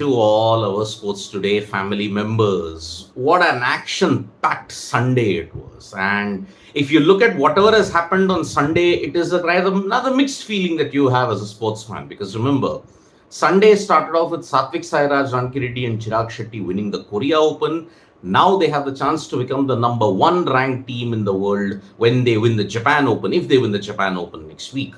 To all our Sports Today family members. What an action packed Sunday it was. And if you look at whatever has happened on Sunday, it is a rather another mixed feeling that you have as a sportsman. Because remember, Sunday started off with Siraj, Rankireddy, and Chirag Shetty winning the Korea Open. Now they have the chance to become the number one ranked team in the world when they win the Japan Open, if they win the Japan Open next week.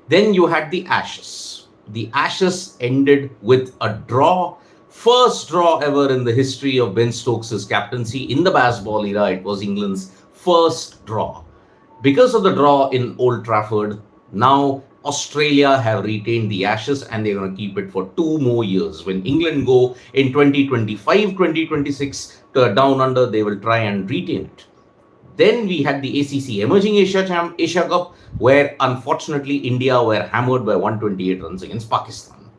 Then you had the Ashes. The Ashes ended with a draw. First draw ever in the history of Ben Stokes' captaincy in the baseball era. It was England's first draw. Because of the draw in Old Trafford, now Australia have retained the Ashes and they're going to keep it for 2 more years. When England go in 2025, 2026 down under, they will try and retain it. Then we had the ACC Emerging Asia Cup, where unfortunately India were hammered by 128 runs against Pakistan.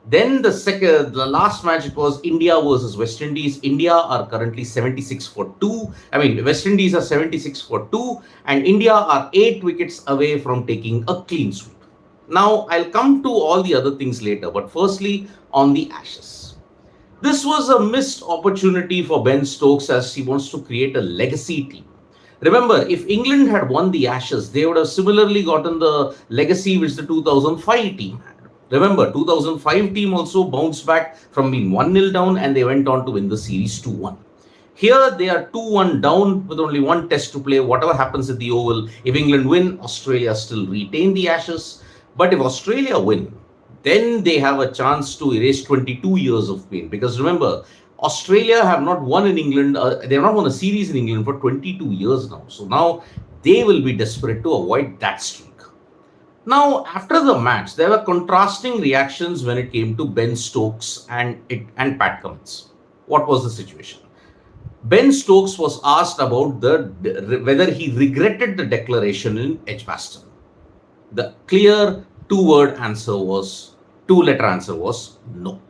Then the last match, it was India versus West Indies. India are currently 76 for 2. West Indies are 76 for 2, and India are 8 wickets away from taking a clean sweep. Now, I'll come to all the other things later, but firstly, on the Ashes. This was a missed opportunity for Ben Stokes as he wants to create a legacy team. Remember, if England had won the Ashes, they would have similarly gotten the legacy which the 2005 team had. Remember, 2005 team also bounced back from being 1-0 down and they went on to win the series 2-1. Here they are 2-1 down with only one test to play. Whatever happens at the Oval, if England win, Australia still retain the Ashes. But if Australia win, then they have a chance to erase 22 years of pain. Because remember, Australia have not won in England. They have not won a series in England for 22 years now. So now they will be desperate to avoid that streak. Now, after the match, there were contrasting reactions when it came to Ben Stokes and Pat Cummins. What was the situation? Ben Stokes was asked about whether he regretted the declaration in Edgbaston. The clear two-letter answer was no.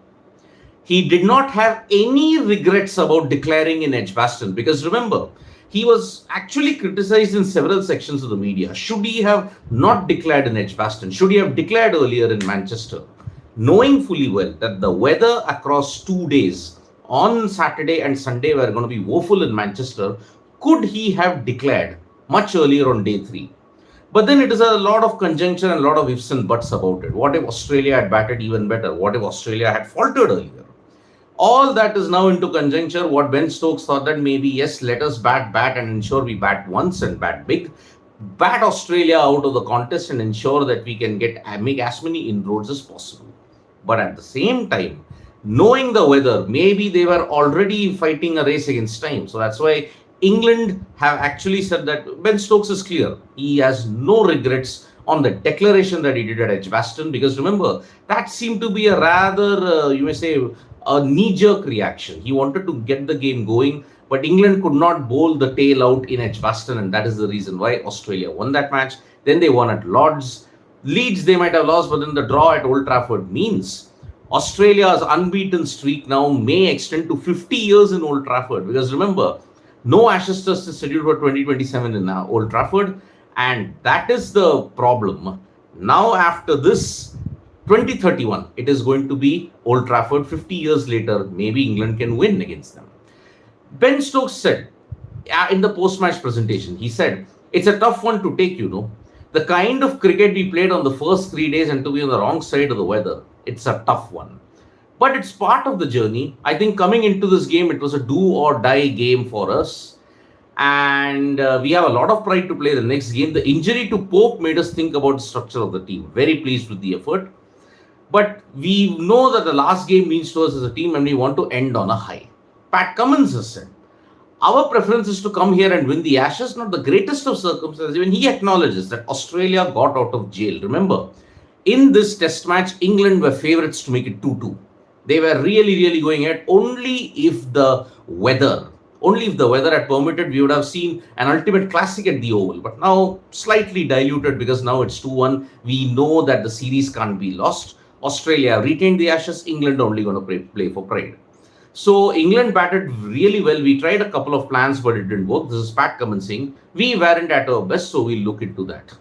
He did not have any regrets about declaring in Edgbaston because remember, he was actually criticized in several sections of the media. Should he have not declared in Edgbaston? Should he have declared earlier in Manchester? Knowing fully well that the weather across 2 days on Saturday and Sunday were going to be woeful in Manchester, could he have declared much earlier on day 3? But then it is a lot of conjecture and a lot of ifs and buts about it. What if Australia had batted even better? What if Australia had faltered earlier? All that is now into conjuncture. What Ben Stokes thought that maybe, yes, let us bat and ensure we bat once and bat big. Bat Australia out of the contest and ensure that we can make as many inroads as possible. But at the same time, knowing the weather, maybe they were already fighting a race against time. So that's why England have actually said that Ben Stokes is clear. He has no regrets on the declaration that he did at Edgbaston. Because remember, that seemed to be a rather, a knee-jerk reaction. He wanted to get the game going, but England could not bowl the tail out in Edgbaston, and that is the reason why Australia won that match. Then they won at Lord's. Leeds they might have lost, but then the draw at Old Trafford means Australia's unbeaten streak now may extend to 50 years in Old Trafford. Because remember, no Ashes Test is scheduled for 2027 in Old Trafford, and that is the problem. Now after this, 2031, it is going to be Old Trafford. 50 years later, maybe England can win against them. Ben Stokes said in the post-match presentation, he said, it's a tough one to take, The kind of cricket we played on the first 3 days and to be on the wrong side of the weather, it's a tough one. But it's part of the journey. I think coming into this game, it was a do or die game for us. And we have a lot of pride to play the next game. The injury to Pope made us think about the structure of the team. Very pleased with the effort. But we know that the last game means to us as a team and we want to end on a high. Pat Cummins has said, our preference is to come here and win the Ashes, not the greatest of circumstances. Even he acknowledges that Australia got out of jail. Remember, in this test match, England were favourites to make it 2-2. They were really going ahead. Only if the weather had permitted, we would have seen an ultimate classic at the Oval. But now, slightly diluted because now it's 2-1. We know that the series can't be lost. Australia retained the Ashes. England only going to play for pride. So England batted really well. We tried a couple of plans, but it didn't work. This is Pat Cummins saying, we weren't at our best, so we'll look into that.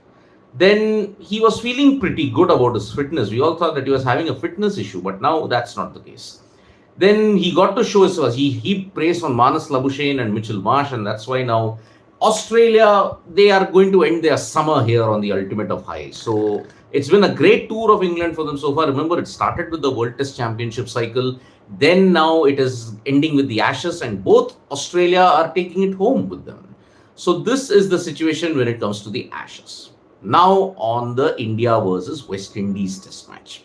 Then he was feeling pretty good about his fitness. We all thought that he was having a fitness issue, but now that's not the case. Then he got to show his he praised on Manas Labuschagne and Mitchell Marsh, and that's why now Australia, they are going to end their summer here on the ultimate of high. So it's been a great tour of England for them so far. Remember, it started with the World Test Championship cycle. Then now it is ending with the Ashes, and both Australia are taking it home with them. So this is the situation when it comes to the Ashes. Now on the India versus West Indies Test match.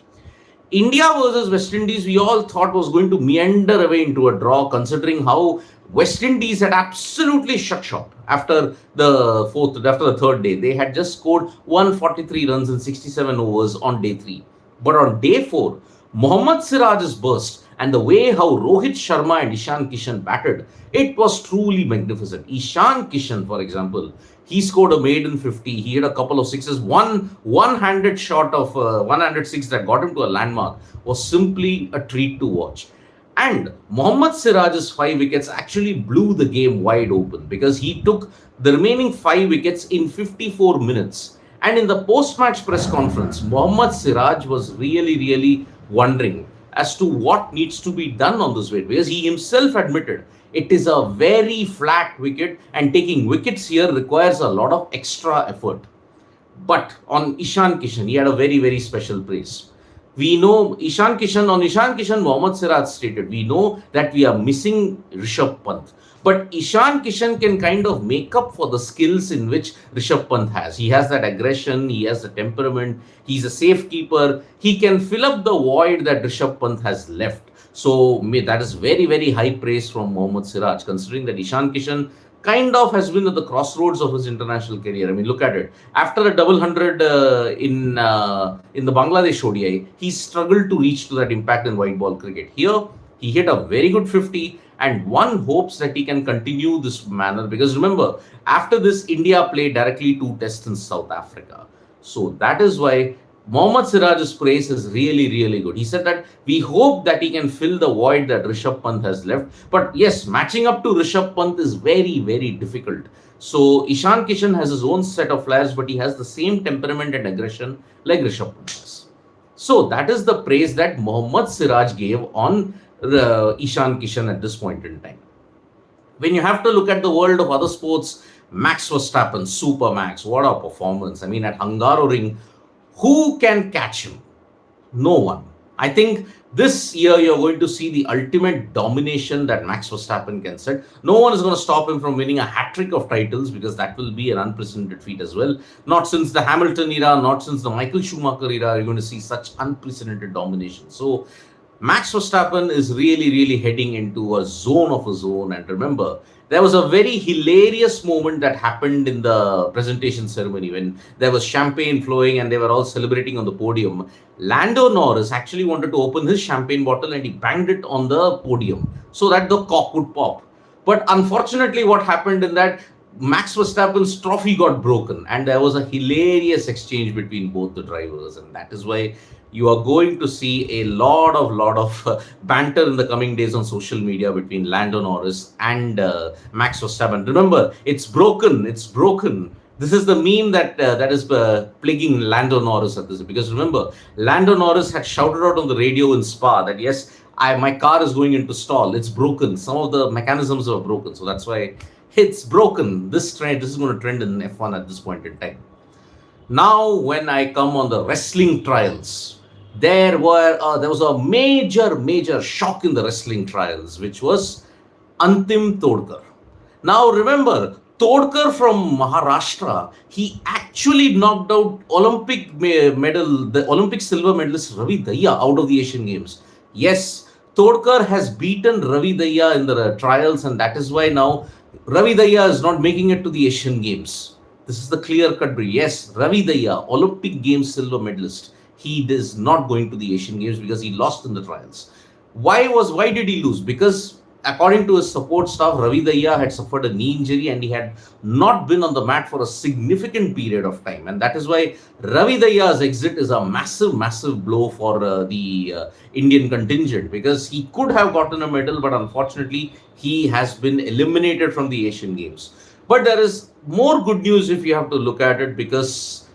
India versus West Indies, we all thought was going to meander away into a draw, considering how West Indies had absolutely shut shop after the third day. They had just scored 143 runs in 67 overs on day three. But on day four, Mohammad Siraj's burst and the way how Rohit Sharma and Ishan Kishan batted, it was truly magnificent. Ishan Kishan, for example, he scored a maiden 50. He hit a couple of sixes. One-handed shot of one-handed six that got him to a landmark was simply a treat to watch. And Mohammad Siraj's 5 wickets actually blew the game wide open because he took the remaining 5 wickets in 54 minutes. And in the post-match press conference, Mohammad Siraj was really wondering as to what needs to be done on this wicket, because he himself admitted it is a very flat wicket and taking wickets here requires a lot of extra effort. But on Ishan Kishan, he had a very special praise. We know Ishan Kishan, Mohammad Siraj stated, we know that we are missing Rishabh Pant. But Ishan Kishan can kind of make up for the skills in which Rishabh Pant has. He has that aggression, he has the temperament, he's a safekeeper. He can fill up the void that Rishabh Pant has left. So that is very high praise from Mohammad Siraj, considering that Ishan Kishan kind of has been at the crossroads of his international career. I mean, look at it. After a double hundred in the Bangladesh ODI, he struggled to reach to that impact in white ball cricket. Here, he hit a very good 50, and one hopes that he can continue this manner, because remember, after this, India played directly 2 tests in South Africa. So that is why Mohammad Siraj's praise is really good. He said that we hope that he can fill the void that Rishabh Pant has left. But yes, matching up to Rishabh Pant is very difficult. So Ishan Kishan has his own set of flares, but he has the same temperament and aggression like Rishabh Pant has. So that is the praise that Mohammad Siraj gave on Ishan Kishan at this point in time. When you have to look at the world of other sports, Max Verstappen, Super Max, what a performance. I mean, at Hungaroring, who can catch him? No one. I think this year you're going to see the ultimate domination that Max Verstappen can set. No one is going to stop him from winning a hat-trick of titles, because that will be an unprecedented feat as well. Not since the Hamilton era, not since the Michael Schumacher era, you're going to see such unprecedented domination. So Max Verstappen is really heading into a zone of his own. And remember, there was a very hilarious moment that happened in the presentation ceremony when there was champagne flowing and they were all celebrating on the podium. Lando Norris actually wanted to open his champagne bottle and he banged it on the podium so that the cork would pop. But unfortunately, what happened in that, Max Verstappen's trophy got broken and there was a hilarious exchange between both the drivers, and that is why you are going to see a lot of banter in the coming days on social media between Lando Norris and Max Verstappen. Remember, it's broken. This is the meme that is plaguing Lando Norris at this, because remember, Lando Norris had shouted out on the radio in Spa that yes, my car is going into stall. It's broken. Some of the mechanisms are broken, so that's why it's broken. This is going to trend in F1 at this point in time. Now, when I come on the wrestling trials, there was a major shock in the wrestling trials, which was Antim Todkar. Now remember, Todkar from Maharashtra, he actually knocked out the Olympic silver medalist Ravi Daya out of the Asian Games. Yes, Todkar has beaten Ravi Daya in the trials, and that is why now Ravi Daya is not making it to the Asian Games. This is the clear-cut break. Yes, Ravi Daya, Olympic Games silver medalist, he is not going to the Asian Games because he lost in the trials. Why did he lose? Because according to his support staff, Ravi Daya had suffered a knee injury and he had not been on the mat for a significant period of time. And that is why Ravi Daya's exit is a massive blow for the Indian contingent, because he could have gotten a medal, but unfortunately, he has been eliminated from the Asian Games. But there is more good news if you have to look at it, because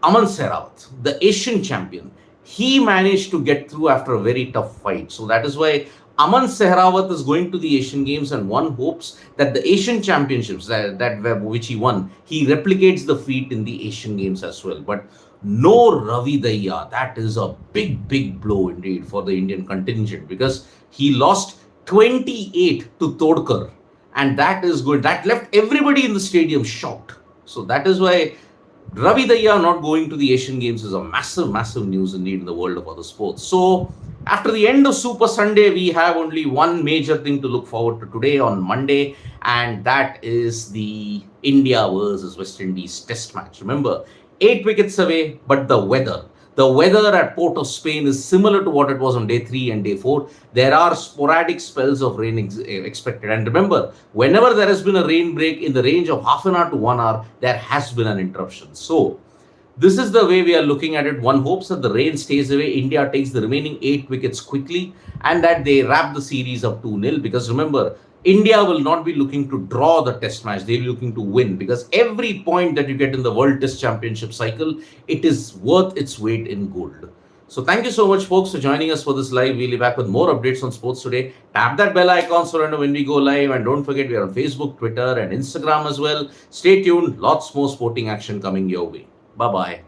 Aman Sehrawat, the Asian champion, he managed to get through after a very tough fight. So that is why Aman Sehrawat is going to the Asian Games, and one hopes that the Asian Championships which he won, he replicates the feat in the Asian Games as well. But no Ravi Daya, that is a big blow indeed for the Indian contingent, because he lost 28 to Todkar, and that is good. That left everybody in the stadium shocked. So that is why Ravi Daya not going to the Asian Games is a massive news indeed in the world of other sports. So after the end of Super Sunday, we have only one major thing to look forward to today on Monday, and that is the India versus West Indies test match. Remember, 8 wickets away, but the weather at Port of Spain is similar to what it was on day 3 and day 4. There are sporadic spells of rain expected. And remember, whenever there has been a rain break in the range of half an hour to 1 hour, there has been an interruption. So this is the way we are looking at it. One hopes that the rain stays away, India takes the remaining 8 wickets quickly, and that they wrap the series up 2-0. Because remember, India will not be looking to draw the test match. They'll be looking to win, because every point that you get in the World Test Championship cycle, it is worth its weight in gold. So thank you so much, folks, for joining us for this live. We'll be back with more updates on sports today. Tap that bell icon so you know when we go live. And don't forget, we are on Facebook, Twitter, and Instagram as well. Stay tuned. Lots more sporting action coming your way. Bye-bye.